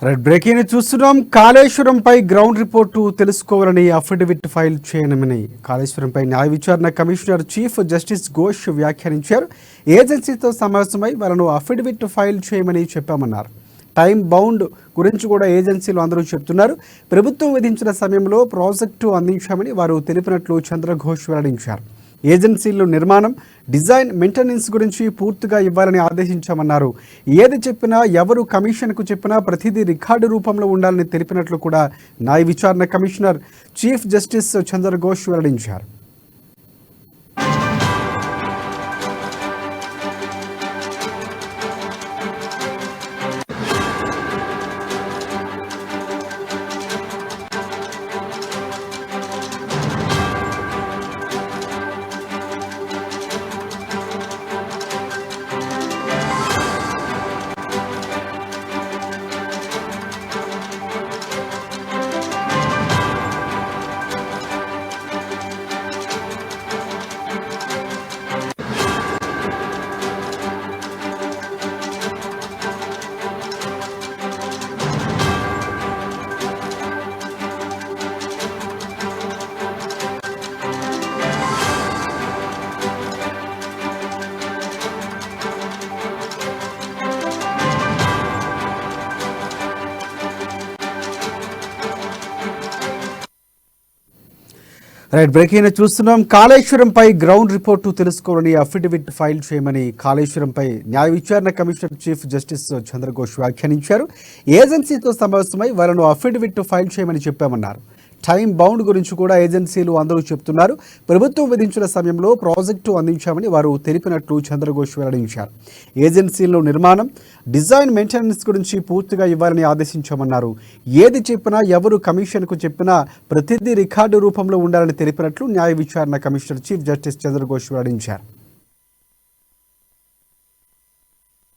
Red breaking చూస్తున్నాం. కాళేశ్వరంపై ground report తెలుసుకోవాలని affidavit file చేయనమని కాళేశ్వరంపై న్యాయ విచారణ కమిషనర్ చీఫ్ జస్టిస్ ఘోష్ వ్యాఖ్యానించారు. ఏజెన్సీతో సమావేశమై వాళ్ళను అఫిడవిట్ ఫైల్ చేయమని చెప్పామన్నారు. టైం బౌండ్ గురించి కూడా ఏజెన్సీలు అందరూ చెప్తున్నారు. ప్రభుత్వం విధించిన సమయంలో ప్రాజెక్టు అందించామని వారు తెలిపినట్లు చంద్రఘోష్ వెల్లడించారు. ఏజెన్సీల్లో నిర్మాణం, డిజైన్, మెయింటెనెన్స్ గురించి పూర్తిగా ఇవ్వాలని ఆదేశించామన్నారు. ఏది చెప్పినా, ఎవరు కమిషన్కు చెప్పినా ప్రతిదీ రికార్డు రూపంలో ఉండాలని తెలిపినట్లు కూడా న్యాయ విచారణ కమిషనర్ చీఫ్ జస్టిస్ చంద్రఘోష్ వెల్లడించారు. రైట్ బ్రేకింగ్ చూస్తున్నాం. కాళేశ్వరంపై గ్రౌండ్ రిపోర్టు తెలుసుకోవాలని అఫిడవిట్ ఫైల్ చేయమని కాళేశ్వరంపై న్యాయ విచారణ కమిషనర్ చీఫ్ జస్టిస్ చంద్రఘోష్ వ్యాఖ్యానించారు. ఏజెన్సీతో సమావేశమై వారిని అఫిడవిట్ ఫైల్ చేయమని చెప్పామన్నారు. టైం బౌండ్ గురించి కూడా ఏజెన్సీలు అందరూ చెప్తున్నారు. ప్రభుత్వం విధించిన సమయంలో ప్రాజెక్టు అందించామని వారు తెలిపినట్లు చంద్రఘోష్ వెల్లడించారు. ఏజెన్సీల్లో నిర్మాణం, డిజైన్, మెయింటెనెన్స్ గురించి పూర్తిగా ఇవ్వాలని ఆదేశించామన్నారు. ఏది చెప్పినా, ఎవరు కమిషన్కు చెప్పినా ప్రతిదీ రికార్డు రూపంలో ఉండాలని తెలిపినట్లు న్యాయ విచారణ కమిషనర్ చీఫ్ జస్టిస్ చంద్రఘోష్ వెల్లడించారు.